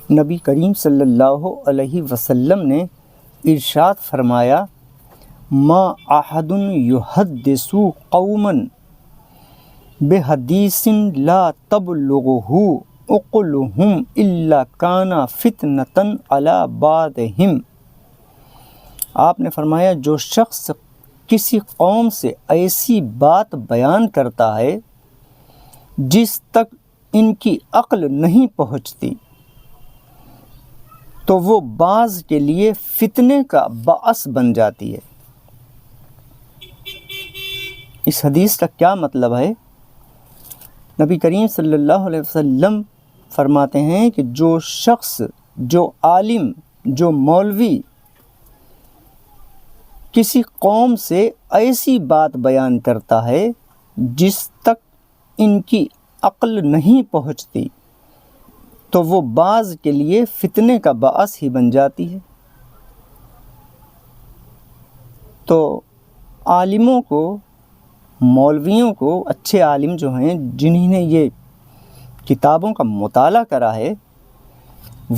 نبی کریم صلی اللہ علیہ وسلم نے ارشاد فرمایا، ما احد یحدث قوما بحدیث لا تبلغہ عقلہم الا کان فتنۃ علی بعضہم۔ آپ نے فرمایا جو شخص کسی قوم سے ایسی بات بیان کرتا ہے جس تک ان کی عقل نہیں پہنچتی تو وہ بعض کے لیے فتنے کا باعث بن جاتی ہے۔ اس حدیث کا کیا مطلب ہے؟ نبی کریم صلی اللہ علیہ وسلم فرماتے ہیں کہ جو شخص، جو عالم، جو مولوی کسی قوم سے ایسی بات بیان کرتا ہے جس تک ان کی عقل نہیں پہنچتی تو وہ بعض کے لیے فتنے کا باعث ہی بن جاتی ہے۔ تو عالموں کو، مولویوں کو، اچھے عالم جو ہیں جنہوں نے یہ کتابوں کا مطالعہ کرا ہے،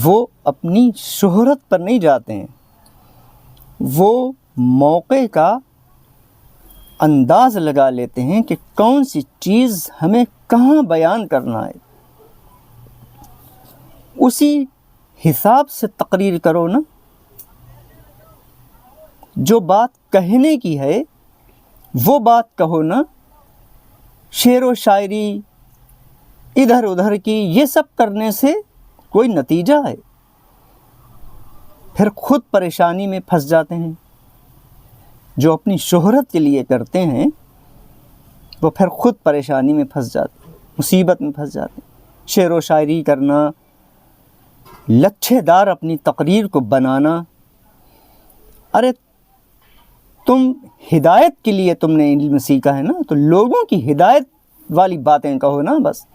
وہ اپنی شہرت پر نہیں جاتے ہیں، وہ موقع کا انداز لگا لیتے ہیں کہ کون سی چیز ہمیں کہاں بیان کرنا ہے، اسی حساب سے تقریر کرو نا۔ جو بات کہنے کی ہے وہ بات کہو نا، شعر و شاعری ادھر ادھر کی یہ سب کرنے سے کوئی نتیجہ ہے؟ پھر خود پریشانی میں پھنس جاتے ہیں۔ جو اپنی شہرت کے لیے کرتے ہیں وہ پھر خود پریشانی میں پھنس جاتے ہیں، مصیبت میں پھنس جاتے ہیں۔ شعر و شاعری کرنا، لچھے دار اپنی تقریر کو بنانا، ارے تم ہدایت کے لیے تم نے علم سیکھا ہے نا، تو لوگوں کی ہدایت والی باتیں کہو نا بس،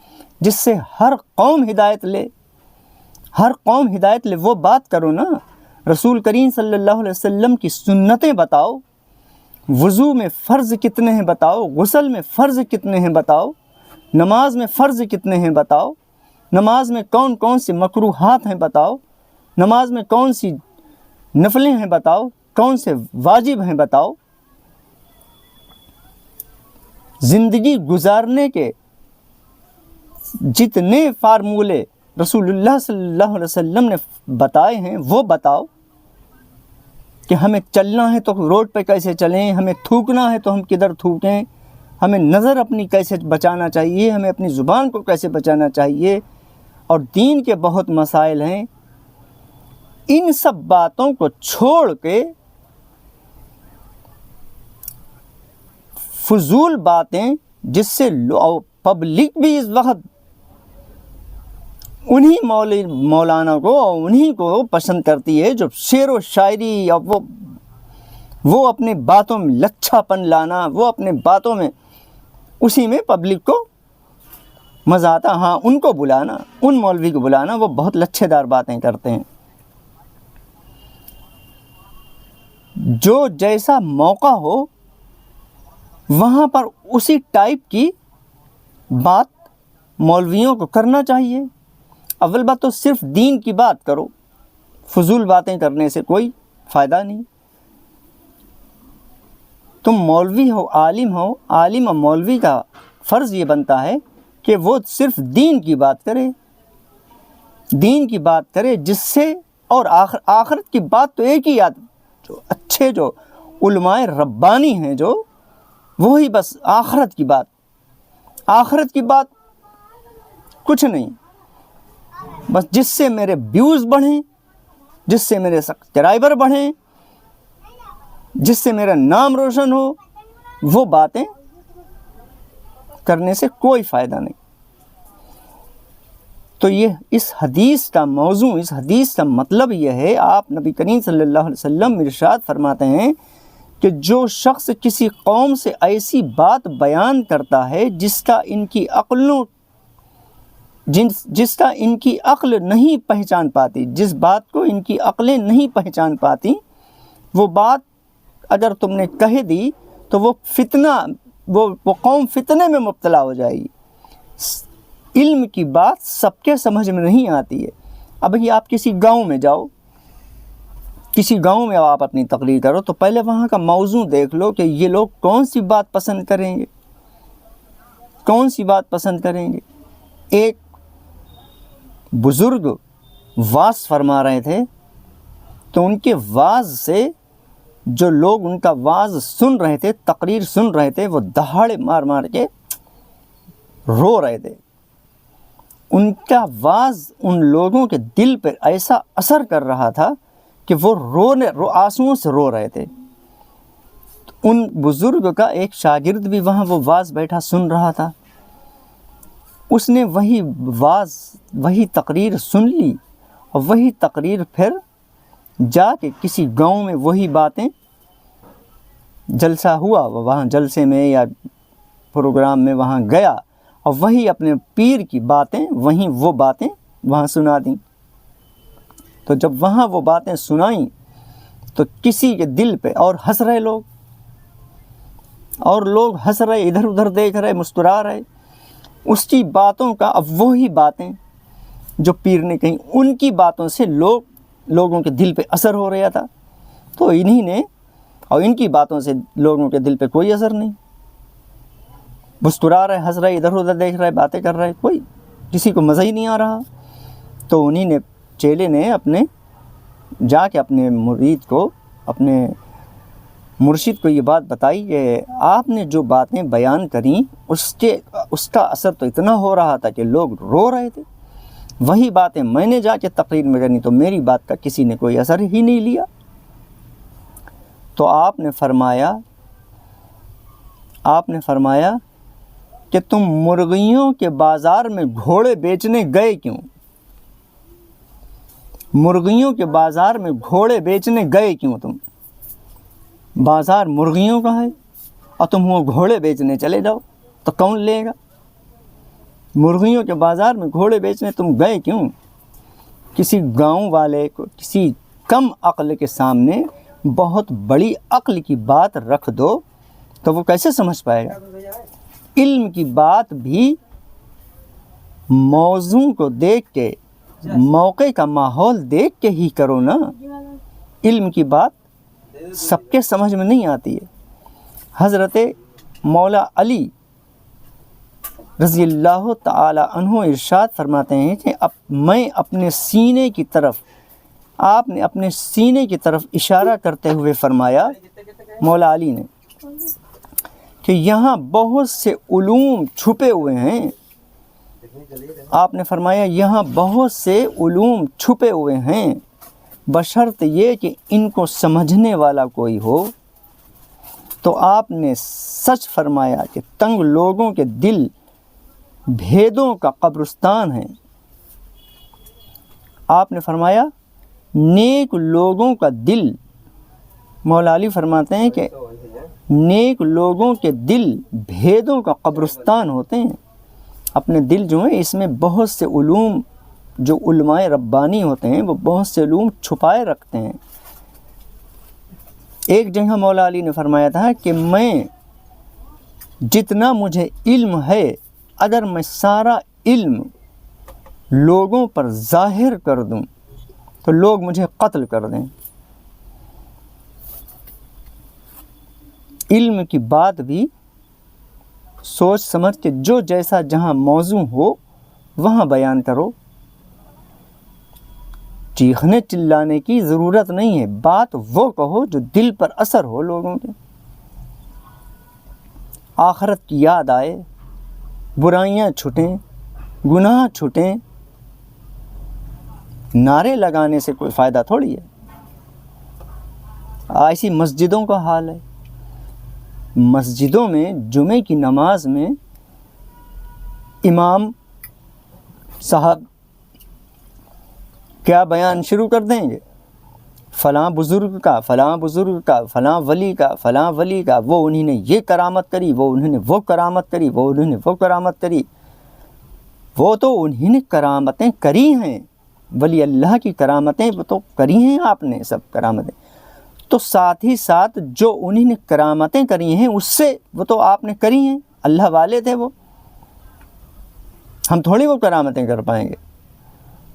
جس سے ہر قوم ہدایت لے، ہر قوم ہدایت لے، وہ بات کرو نا۔ رسول کریم صلی اللہ علیہ وسلم کی سنتیں بتاؤ، وضو میں فرض کتنے ہیں بتاؤ، غسل میں فرض کتنے ہیں بتاؤ، نماز میں فرض کتنے ہیں بتاؤ، نماز میں کون کون سی مکروہات ہیں بتاؤ، نماز میں کون سی نفلیں ہیں بتاؤ، کون سے واجب ہیں بتاؤ۔ زندگی گزارنے کے جتنے فارمولے رسول اللہ صلی اللہ علیہ وسلم نے بتائے ہیں وہ بتاؤ، کہ ہمیں چلنا ہے تو روڈ پہ کیسے چلیں، ہمیں تھوکنا ہے تو ہم کدھر تھوکیں، ہمیں نظر اپنی کیسے بچانا چاہیے، ہمیں اپنی زبان کو کیسے بچانا چاہیے، اور دین کے بہت مسائل ہیں۔ ان سب باتوں کو چھوڑ کے فضول باتیں، جس سے پبلک بھی اس وقت انہی مولانا کو، انہی کو پسند کرتی ہے جو شعر و شاعری، اور وہ اپنے باتوں میں لچھا پن لانا، وہ اپنے باتوں میں اسی میں پبلک کو مزہ آتا۔ ہاں، ان کو بلانا، ان مولوی کو بلانا، وہ بہت لچھے دار باتیں کرتے ہیں۔ جو جیسا موقع ہو وہاں پر اسی ٹائپ کی بات مولویوں کو کرنا چاہیے۔ اول بات تو صرف دین کی بات کرو، فضول باتیں کرنے سے کوئی فائدہ نہیں۔ تم مولوی ہو، عالم ہو، عالم اور مولوی کا فرض یہ بنتا ہے کہ وہ صرف دین کی بات کرے، دین کی بات کرے، جس سے، اور آخرت کی بات تو ایک ہی یاد، جو اچھے جو علماء ربانی ہیں جو، وہی بس آخرت کی بات، آخرت کی بات کچھ نہیں، بس جس سے میرے ویوز بڑھیں، جس سے میرے سبسکرائبر بڑھیں، جس سے میرا نام روشن ہو، وہ باتیں کرنے سے کوئی فائدہ نہیں۔ تو یہ اس حدیث کا موضوع، اس حدیث کا مطلب یہ ہے، آپ نبی کریم صلی اللہ علیہ وسلم ارشاد فرماتے ہیں کہ جو شخص کسی قوم سے ایسی بات بیان کرتا ہے جس کا ان کی عقل نہیں پہچان پاتی، جس بات کو ان کی عقلیں نہیں پہچان پاتی، وہ بات اگر تم نے کہہ دی تو وہ قوم فتنے میں مبتلا ہو جائے گی۔ علم کی بات سب کے سمجھ میں نہیں آتی ہے، اب یہ آپ کسی گاؤں میں جاؤ، کسی گاؤں میں آپ اپنی تقریر کرو تو پہلے وہاں کا موضوع دیکھ لو کہ یہ لوگ کون سی بات پسند کریں گے، کون سی بات پسند کریں گے۔ ایک بزرگ وعظ فرما رہے تھے تو ان کے وعظ سے جو لوگ ان کا وعظ سن رہے تھے، تقریر سن رہے تھے، وہ دہاڑے مار مار کے رو رہے تھے۔ ان کا وعظ ان لوگوں کے دل پر ایسا اثر کر رہا تھا کہ وہ آنسوؤں سے رو رہے تھے۔ ان بزرگ کا ایک شاگرد بھی وہاں وہ وعظ بیٹھا سن رہا تھا، اس نے وہی وعظ، وہی تقریر سن لی، اور وہی تقریر پھر جا کے کسی گاؤں میں وہی باتیں، جلسہ ہوا وہاں جلسے میں یا پروگرام میں وہاں گیا، اور وہی اپنے پیر کی باتیں وہیں وہ باتیں وہاں سنا دیں۔ تو جب وہاں وہ باتیں سنائیں تو کسی کے دل پہ، اور ہنس رہے لوگ، اور لوگ ہنس رہے، ادھر ادھر دیکھ رہے، مسکرا رہے، اس کی باتوں کا، اب وہی باتیں جو پیر نے کہیں، ان کی باتوں سے لوگوں کے دل پہ اثر ہو رہا تھا۔ تو انہی نے، اور ان کی باتوں سے لوگوں کے دل پہ کوئی اثر نہیں، مسکرا رہے، ہنس رہے، ادھر ادھر دیکھ رہے، باتیں کر رہے، کوئی کسی کو مزہ ہی نہیں آ رہا۔ تو انہی نے، چیلے نے جا کے اپنے مرید کو، اپنے مرشد کو یہ بات بتائی کہ آپ نے جو باتیں بیان کریں اس کا اثر تو اتنا ہو رہا تھا کہ لوگ رو رہے تھے، وہی باتیں میں نے جا کے تقریر میں کرنی تو میری بات کا کسی نے کوئی اثر ہی نہیں لیا۔ تو آپ نے فرمایا کہ تم مرغیوں کے بازار میں گھوڑے بیچنے گئے کیوں؟ مرغیوں کے بازار میں گھوڑے بیچنے گئے کیوں تم؟ بازار مرغیوں کا ہے اور تم وہ گھوڑے بیچنے چلے جاؤ تو کون لے گا؟ مرغیوں کے بازار میں گھوڑے بیچنے تم گئے کیوں؟ کسی گاؤں والے کو، کسی کم عقل کے سامنے بہت بڑی عقل کی بات رکھ دو تو وہ کیسے سمجھ پائے گا؟ علم کی بات بھی موضوع کو دیکھ کے، موقع کا ماحول دیکھ کے ہی کرو نا۔ علم کی بات سب کے سمجھ میں نہیں آتی ہے۔ حضرت مولا علی رضی اللہ تعالی عنہ ارشاد فرماتے ہیں کہ میں اپنے سینے کی طرف، آپ نے اپنے سینے کی طرف اشارہ کرتے ہوئے فرمایا، مولا علی نے، کہ یہاں بہت سے علوم چھپے ہوئے ہیں۔ آپ نے فرمایا یہاں بہت سے علوم چھپے ہوئے ہیں، بشرط یہ کہ ان کو سمجھنے والا کوئی ہو۔ تو آپ نے سچ فرمایا کہ تنگ لوگوں کے دل بھیدوں کا قبرستان ہے۔ آپ نے فرمایا نیک لوگوں کا دل، مولا علی فرماتے ہیں کہ نیک لوگوں کے دل بھیدوں کا قبرستان ہوتے ہیں۔ اپنے دل جو ہیں اس میں بہت سے علوم، جو علماء ربانی ہوتے ہیں وہ بہت سے علوم چھپائے رکھتے ہیں۔ ایک جگہ مولا علی نے فرمایا تھا کہ میں جتنا مجھے علم ہے، اگر میں سارا علم لوگوں پر ظاہر کر دوں تو لوگ مجھے قتل کر دیں۔ علم کی بات بھی سوچ سمجھ کے جو جیسا جہاں موضوع ہو وہاں بیان کرو۔ چیخنے چلانے کی ضرورت نہیں ہے، بات وہ کہو جو دل پر اثر ہو لوگوں کے، آخرت کی یاد آئے، برائیاں چھٹیں، گناہ چھٹیں۔ نعرے لگانے سے کوئی فائدہ تھوڑی ہے۔ ایسی مسجدوں کا حال ہے، مسجدوں میں جمعے کی نماز میں امام صاحب کیا بیان شروع کر دیں گے؟ فلاں بزرگ کا، فلاں بزرگ کا، فلاں ولی کا، فلاں ولی کا، وہ انہی نے یہ کرامت کری، وہ انہوں نے وہ کرامت کری، وہ انہوں نے وہ کرامت کری۔ وہ تو انہی نے کرامتیں کری ہیں، ولی اللہ کی کرامتیں وہ تو کری ہیں، آپ نے سب کرامتیں۔ تو ساتھ ہی ساتھ جو انہی نے کرامتیں کری ہیں اس سے وہ تو آپ نے کری ہیں، اللہ والے تھے وہ، ہم تھوڑی وہ کرامتیں کر پائیں گے۔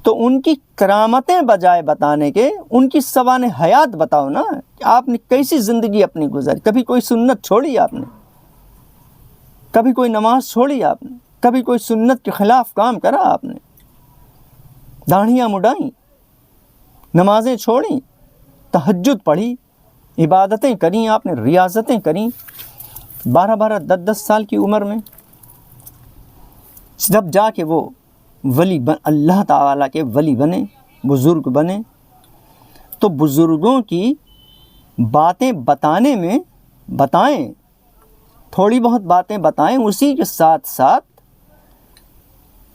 تو ان کی کرامتیں بجائے بتانے کے ان کی سوانح حیات بتاؤ نا، کہ آپ نے کیسی زندگی اپنی گزاری، کبھی کوئی سنت چھوڑی آپ نے، کبھی کوئی نماز چھوڑی آپ نے، کبھی کوئی سنت کے خلاف کام کرا آپ نے، داڑھیاں مڈائیں، نمازیں چھوڑیں، تہجد پڑھی، عبادتیں کریں آپ نے، ریاضتیں کریں 12 10 سال کی عمر میں، جب جا کے وہ اللہ تعالیٰ کے ولی بنے، بزرگ بنے، تو بزرگوں کی باتیں بتانے میں بتائیں، تھوڑی بہت باتیں بتائیں، اسی کے ساتھ ساتھ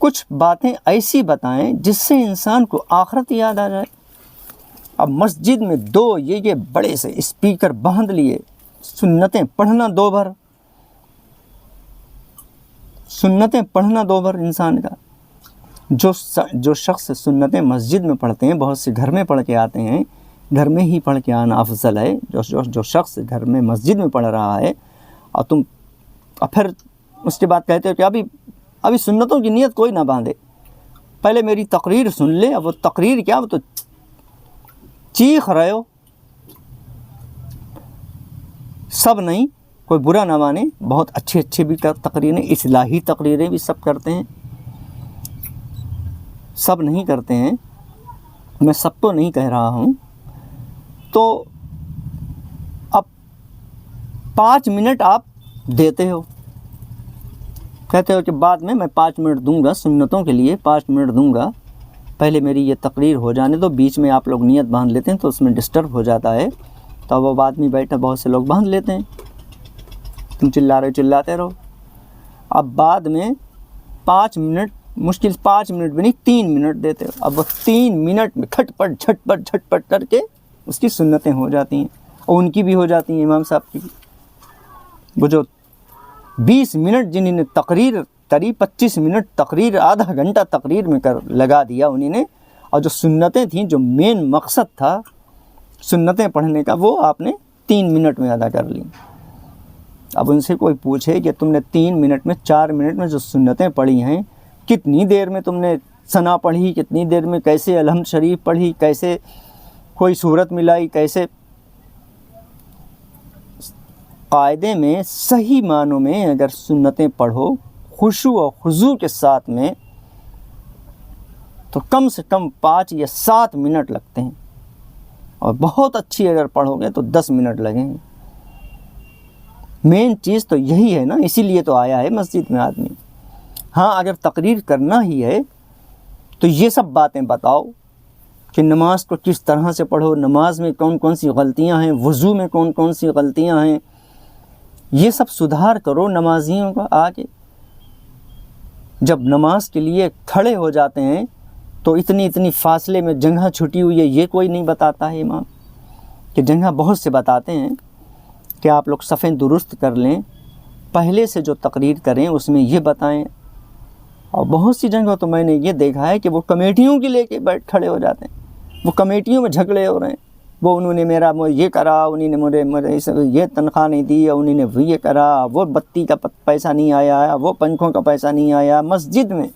کچھ باتیں ایسی بتائیں جس سے انسان کو آخرت یاد آ جائے۔ اب مسجد میں یہ بڑے سے اسپیکر باندھ لیے، سنتیں پڑھنا دو بھر انسان کا، جو شخص سنتیں مسجد میں پڑھتے ہیں، بہت سے گھر میں پڑھ کے آتے ہیں، گھر میں ہی پڑھ کے آنا افضل ہے۔ جو شخص گھر میں مسجد میں پڑھ رہا ہے اور تم پھر اس کے بعد کہتے ہو کہ ابھی سنتوں کی نیت کوئی نہ باندھے، پہلے میری تقریر سن لے۔ اب وہ تقریر کیا، وہ تو چیخ رہے ہو، سب نہیں، کوئی برا نہ مانے، بہت اچھے بھی تقریریں، اصلاحی تقریریں بھی سب کرتے ہیں، سب نہیں کرتے ہیں، میں سب کو نہیں کہہ رہا ہوں۔ تو اب 5 منٹ آپ دیتے ہو، کہتے ہو کہ بعد میں 5 منٹ دوں گا سنتوں کے لیے، 5 منٹ دوں گا، پہلے میری یہ تقریر ہو جانے دو۔ بیچ میں آپ لوگ نیت باندھ لیتے ہیں تو اس میں ڈسٹرب ہو جاتا ہے، تو وہ آدمی بیٹھا، بہت سے لوگ باندھ لیتے ہیں، تم چلاتے رہو۔ اب بعد میں 5 منٹ، مشکل 5 منٹ بھی نہیں، 3 منٹ دیتے ہو۔ اب وہ 3 منٹ میں جھٹ پٹ کر کے اس کی سنتیں ہو جاتی ہیں، اور ان کی بھی ہو جاتی ہیں، امام صاحب کی بھی۔ وہ جو 20 منٹ جنہوں نے تقریر کری، 25 منٹ تقریر، آدھا گھنٹہ تقریر میں لگا دیا انہوں نے، اور جو سنتیں تھیں، جو مین مقصد تھا سنتیں پڑھنے کا، وہ آپ نے 3 منٹ میں ادا کر لی۔ اب ان سے کوئی پوچھے کہ تم نے 3 منٹ میں، 4 منٹ میں جو سنتیں پڑھی ہیں، کتنی دیر میں تم نے ثنا پڑھی، کتنی دیر میں کیسے الحمد شریف پڑھی، کیسے کوئی صورت ملائی، کیسے؟ قاعدے میں صحیح معنوں میں اگر سنتیں پڑھو خشوع و خضوع کے ساتھ میں، تو کم سے کم 5 یا 7 منٹ لگتے ہیں، اور بہت اچھی اگر پڑھو گے تو 10 منٹ لگیں گے۔ مین چیز تو یہی ہے نا، اسی لیے تو آیا ہے مسجد میں آدمی۔ ہاں اگر تقریر کرنا ہی ہے تو یہ سب باتیں بتاؤ کہ نماز کو کس طرح سے پڑھو، نماز میں کون کون سی غلطیاں ہیں، وضو میں کون کون سی غلطیاں ہیں، یہ سب سدھار کرو نمازیوں کا۔ آگے جب نماز کے لیے کھڑے ہو جاتے ہیں تو اتنی فاصلے میں جگہ چھٹی ہوئی ہے، یہ کوئی نہیں بتاتا ہے امام، کہ جگہ بہت سے بتاتے ہیں کہ آپ لوگ صفیں درست کر لیں، پہلے سے جو تقریر کریں اس میں یہ بتائیں۔ اور بہت سی جگہ تو میں نے یہ دیکھا ہے کہ وہ کمیٹیوں کے لے کے کھڑے ہو جاتے ہیں، وہ کمیٹیوں میں جھگڑے ہو رہے ہیں، وہ انہوں نے میرا یہ کرا، انہوں نے مجھے یہ تنخواہ نہیں دی، انہوں نے یہ کرا، وہ بتی کا پیسہ نہیں آیا، وہ پنکھوں کا پیسہ نہیں آیا مسجد میں۔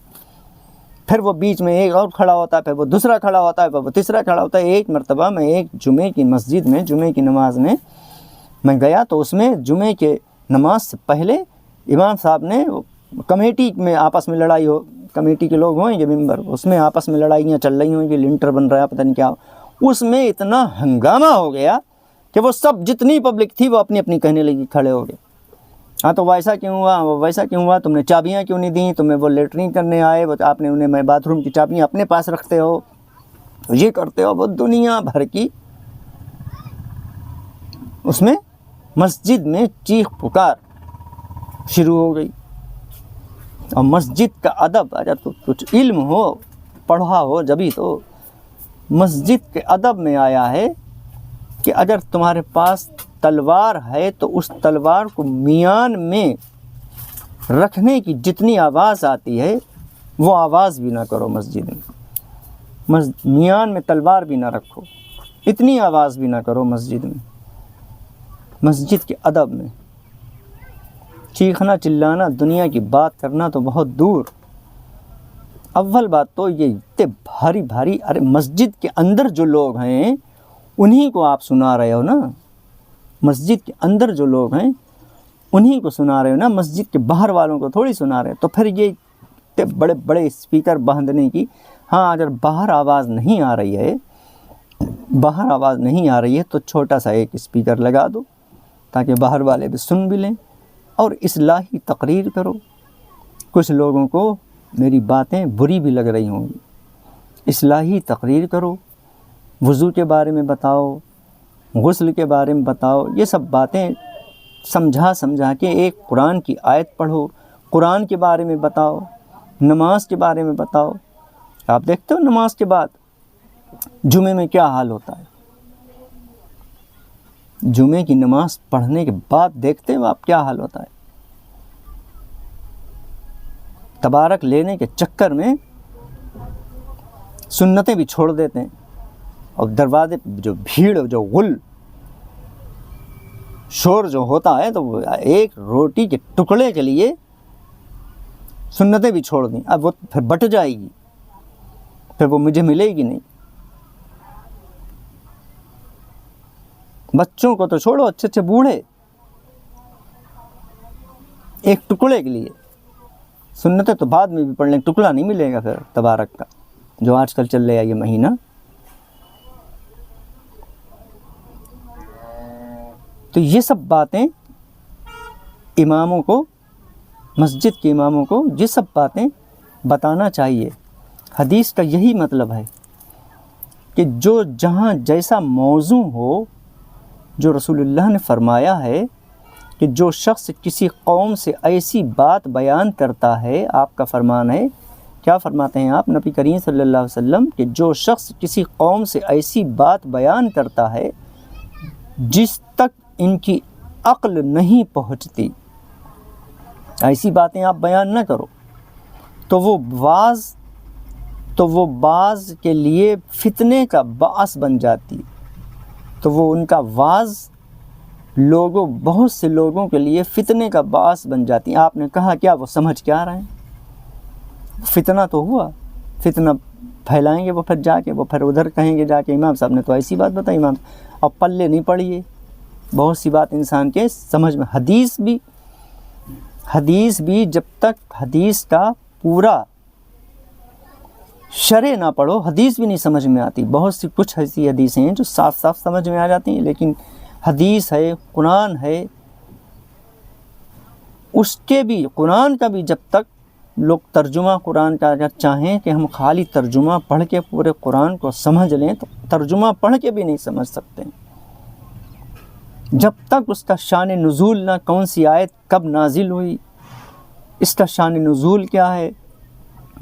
پھر وہ بیچ میں ایک اور کھڑا ہوتا ہے، پھر وہ دوسرا کھڑا ہوتا ہے، پھر وہ تیسرا کھڑا ہوتا ہے۔ ایک مرتبہ میں ایک جمعے کی مسجد میں، جمعے کی نماز میں گیا، تو اس میں جمعے کے نماز سے پہلے امام صاحب نے کمیٹی میں آپس میں لڑائی ہو، کمیٹی کے لوگ ہوئیں گے ممبر، اس میں آپس میں لڑائیاں چل رہی ہوں گی، لنٹر بن رہا ہے، پتہ نہیں کیا، اس میں اتنا ہنگامہ ہو گیا کہ وہ سب جتنی پبلک تھی وہ اپنی اپنی کہنے لگی، کھڑے ہو گئے، ہاں تو ویسا کیوں ہوا، وہ ویسا کیوں ہوا، تم نے چابیاں کیوں نہیں دیں، تمہیں وہ لیٹرین کرنے آئے، آپ نے انہیں باتھ روم کی چابیاں اپنے پاس رکھتے ہو، یہ کرتے ہو، وہ دنیا بھر کی اس میں مسجد میں چیخ پکار شروع ہو گئی۔ اور مسجد کا ادب، اگر تو کچھ علم ہو، پڑھا ہو جبھی تو، مسجد کے ادب میں آیا ہے کہ اگر تمہارے پاس تلوار ہے تو اس تلوار کو میان میں رکھنے کی جتنی آواز آتی ہے وہ آواز بھی نہ کرو مسجد میں، میان میں تلوار بھی نہ رکھو، اتنی آواز بھی نہ کرو مسجد میں۔ مسجد کے ادب میں چیخنا چلانا، دنیا کی بات کرنا تو بہت دور، اول بات تو یہ اتنے بھاری بھاری، ارے مسجد کے اندر جو لوگ ہیں انہی کو آپ سنا رہے ہو نا، مسجد کے اندر جو لوگ ہیں انہی کو سنا رہے ہو نا، مسجد کے باہر والوں کو تھوڑی سنا رہے ہو۔ تو پھر یہ اتنے بڑے بڑے اسپیکر باندھنے کی، ہاں اگر باہر آواز نہیں آ رہی ہے، باہر آواز نہیں آ رہی ہے تو چھوٹا سا ایک اسپیکر لگا دو تاکہ باہر والے بھی سن بھی لیں، اور اصلاحی تقریر کرو۔ کچھ لوگوں کو میری باتیں بری بھی لگ رہی ہوں گی، اصلاحی تقریر کرو، وضو کے بارے میں بتاؤ، غسل کے بارے میں بتاؤ، یہ سب باتیں سمجھا کے ایک قرآن کی آیت پڑھو، قرآن کے بارے میں بتاؤ، نماز کے بارے میں بتاؤ۔ آپ دیکھتے ہو نماز کے بعد جمعے میں کیا حال ہوتا ہے، جمعے کی نماز پڑھنے کے بعد دیکھتے ہو آپ کیا حال ہوتا ہے۔ تبارک لینے کے چکر میں سنتیں بھی چھوڑ دیتے ہیں، اور دروازے پہ جو بھیڑ، جو غل شور جو ہوتا ہے، تو وہ ایک روٹی کے ٹکڑے کے لیے سنتیں بھی چھوڑ دیں۔ اب وہ پھر بٹ جائے گی، پھر وہ مجھے ملے گی نہیں۔ بچوں کو تو چھوڑو، اچھے اچھے بوڑھے ایک ٹکڑے کے لیے سنتیں تو بعد میں بھی پڑھ لیں، ٹکڑا نہیں ملے گا پھر تبارک کا، جو آج کل چل رہا ہے یہ مہینہ۔ تو یہ سب باتیں اماموں کو، مسجد کے اماموں کو یہ سب باتیں بتانا چاہیے۔ حدیث کا یہی مطلب ہے کہ جو جہاں جیسا موضوع ہو، جو رسول اللہ نے فرمایا ہے کہ جو شخص کسی قوم سے ایسی بات بیان کرتا ہے، آپ کا فرمان ہے، کیا فرماتے ہیں آپ نبی کریم صلی اللہ علیہ وسلم، کہ جو شخص کسی قوم سے ایسی بات بیان کرتا ہے جس تک ان کی عقل نہیں پہنچتی، ایسی باتیں آپ بیان نہ کرو، تو وہ بعض کے لیے فتنے کا باعث بن جاتی، تو وہ ان کا واعظ بہت سے لوگوں کے لیے فتنے کا باعث بن جاتی۔ آپ نے کہا کیا وہ سمجھ کیا رہے ہیں؟ فتنہ تو ہوا، فتنہ پھیلائیں گے وہ، پھر جا کے وہ پھر ادھر کہیں گے جا کے امام صاحب نے تو ایسی بات بتائی، امام اب پلے نہیں پڑی ہے بہت سی بات انسان کے سمجھ میں۔ حدیث بھی جب تک حدیث کا پورا شرح نہ پڑھو، حدیث بھی نہیں سمجھ میں آتی۔ بہت سی کچھ ایسی حدیثیں ہیں جو صاف صاف سمجھ میں آ جاتی ہیں، لیکن حدیث ہے، قرآن ہے، اس کے بھی، قرآن کا بھی جب تک لوگ ترجمہ قرآن کا اگر چاہیں کہ ہم خالی ترجمہ پڑھ کے پورے قرآن کو سمجھ لیں، تو ترجمہ پڑھ کے بھی نہیں سمجھ سکتے جب تک اس کا شان نزول نہ، کون سی آیت کب نازل ہوئی، اس کا شان نزول کیا ہے،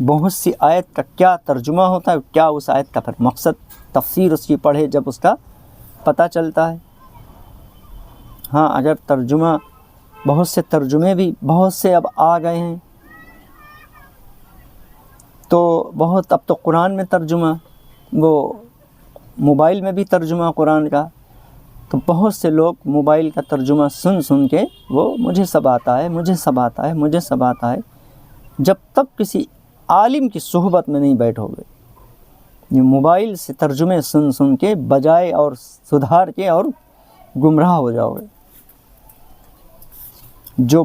بہت سی آیت کا کیا ترجمہ ہوتا ہے، کیا اس آیت کا پھر مقصد، تفسیر اس کی پڑھے جب اس کا پتہ چلتا ہے۔ ہاں اگر ترجمہ، بہت سے ترجمے بھی بہت سے اب آ گئے ہیں، تو اب تو قرآن میں ترجمہ، وہ موبائل میں بھی ترجمہ قرآن کا، تو بہت سے لوگ موبائل کا ترجمہ سن کے وہ مجھے سب آتا ہے، جب تک کسی عالم کی صحبت میں نہیں بیٹھو گے، یہ موبائل سے ترجمے سن کے بجائے اور سدھار کے اور گمراہ ہو جاؤ گے۔ جو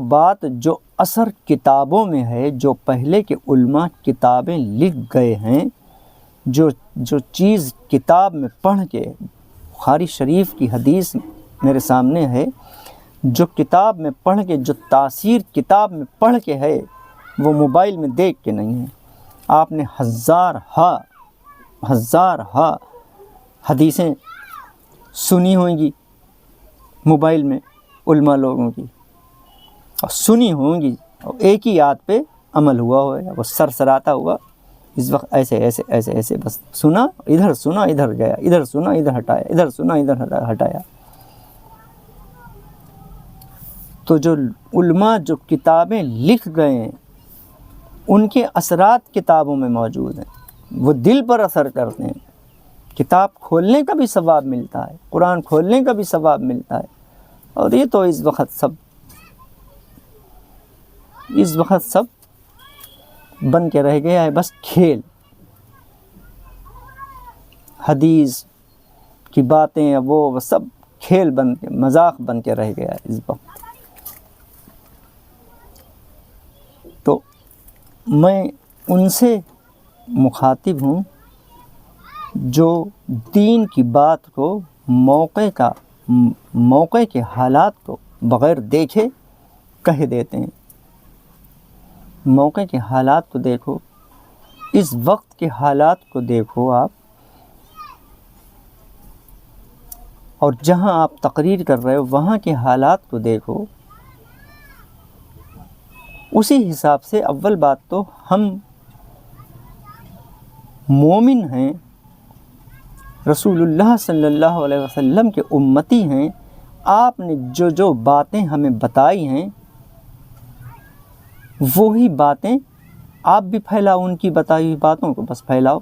اثر کتابوں میں ہے، جو پہلے کے علماء کتابیں لکھ گئے ہیں، جو چیز کتاب میں پڑھ کے، بخاری شریف کی حدیث میرے سامنے ہے، جو کتاب میں پڑھ کے، جو تاثیر کتاب میں پڑھ کے ہے، وہ موبائل میں دیکھ کے نہیں ہے۔ آپ نے ہزار حدیثیں سنی ہوں گی موبائل میں علماء لوگوں کی، اور سنی ہوں گی، اور ایک ہی یاد پہ عمل ہوا ہوگا، وہ سرسراتا ہوا اس وقت ایسے بس سنا، ادھر گیا، ادھر سنا ادھر ہٹایا، ادھر سنا ادھر ہٹایا۔ تو جو علماء جو کتابیں لکھ گئے ہیں، ان کے اثرات کتابوں میں موجود ہیں، وہ دل پر اثر کرتے ہیں۔ کتاب کھولنے کا بھی ثواب ملتا ہے، قرآن کھولنے کا بھی ثواب ملتا ہے، اور یہ تو اس وقت سب بن کے رہ گیا ہے بس کھیل، حدیث کی باتیں وہ سب کھیل بن کے، مذاق بن کے رہ گیا ہے اس وقت۔ تو میں ان سے مخاطب ہوں جو دین کی بات کو موقع کے حالات کو بغیر دیکھے کہہ دیتے ہیں۔ موقع کے حالات کو دیکھو، اس وقت کے حالات کو دیکھو آپ، اور جہاں آپ تقریر کر رہے ہو وہاں کے حالات کو دیکھو۔ اسی حساب سے اول بات تو ہم مومن ہیں، رسول اللہ صلی اللہ علیہ وسلم کے امتی ہیں۔ آپ نے جو باتیں ہمیں بتائی ہیں وہی باتیں آپ بھی پھیلاؤ، ان کی بتائی ہوئی باتوں کو بس پھیلاؤ۔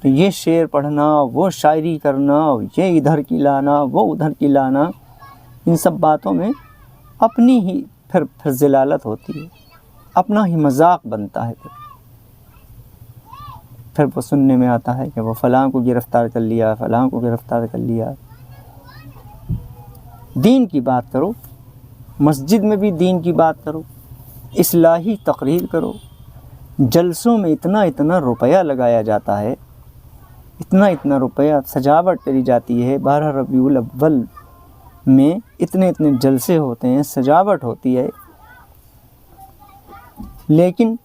تو یہ شعر پڑھنا، وہ شاعری کرنا، یہ ادھر کی لانا، وہ ادھر کی لانا، ان سب باتوں میں اپنی ہی پھر ضلالت ہوتی ہے، اپنا ہی مذاق بنتا ہے۔ پھر وہ سننے میں آتا ہے کہ وہ فلاں کو گرفتار کر لیا، فلاں کو گرفتار کر لیا۔ دین کی بات کرو، مسجد میں بھی دین کی بات کرو، اصلاحی تقریر کرو۔ جلسوں میں اتنا روپیہ لگایا جاتا ہے، اتنا روپیہ سجاوٹ کری جاتی ہے۔ 12 ربیع الاول میں اتنے جلسے ہوتے ہیں، سجاوٹ ہوتی ہے، لیکن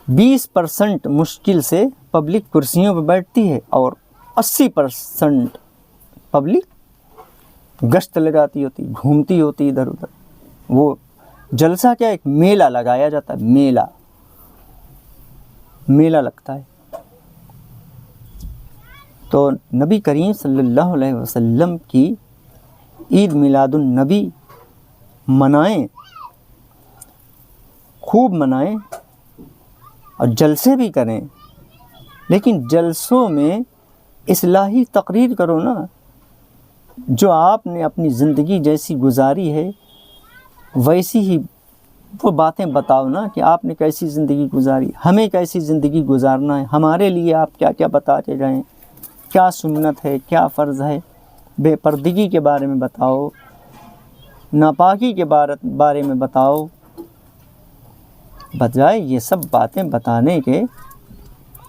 20% مشکل سے پبلک کرسیوں پہ بیٹھتی ہے اور 80% پبلک گشت لگاتی ہوتی، گھومتی ہوتی ادھر ادھر۔ وہ جلسہ کیا، ایک میلہ لگایا جاتا ہے، میلہ لگتا ہے۔ تو نبی کریم صلی اللہ علیہ وسلم کی عید میلاد النبی منائیں، خوب منائیں اور جلسے بھی کریں، لیکن جلسوں میں اصلاحی تقریر کرو نا۔ جو آپ نے اپنی زندگی جیسی گزاری ہے ویسی ہی وہ باتیں بتاؤ نا، کہ آپ نے کیسی زندگی گزاری، ہمیں کیسی زندگی گزارنا ہے، ہمارے لیے آپ کیا کیا بتاتے جائیں، کیا سنت ہے، کیا فرض ہے۔ بے پردگی کے بارے میں بتاؤ، ناپاکی کے بارے میں بتاؤ، بجائے یہ سب باتیں بتانے کے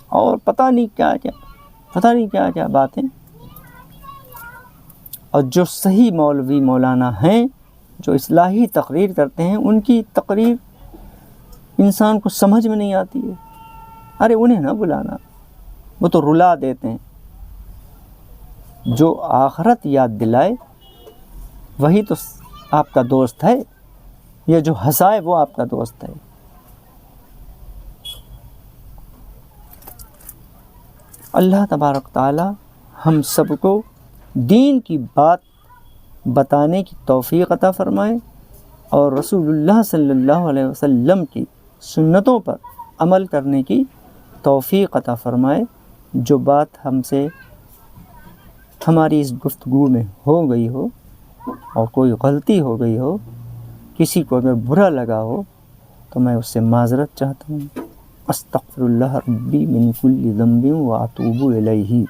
اور پتہ نہیں کیا کیا باتیں۔ اور جو صحیح مولوی مولانا ہیں جو اصلاحی تقریر کرتے ہیں، ان کی تقریر انسان کو سمجھ میں نہیں آتی ہے۔ ارے انہیں نہ بلانا، وہ تو رلا دیتے ہیں۔ جو آخرت یاد دلائے وہی تو آپ کا دوست ہے، یا جو ہنسائے وہ آپ کا دوست ہے۔ اللہ تبارک تعالی ہم سب کو دین کی بات بتانے کی توفیق عطا فرمائے، اور رسول اللہ صلی اللہ علیہ وسلم کی سنتوں پر عمل کرنے کی توفیق عطا فرمائے۔ جو بات ہم سے ہماری اس گفتگو میں ہو گئی ہو اور کوئی غلطی ہو گئی ہو، کسی کو اگر برا لگا ہو تو میں اس سے معذرت چاہتا ہوں۔ استغفر اللہ ربی من کل ذنب واتوب الیہ۔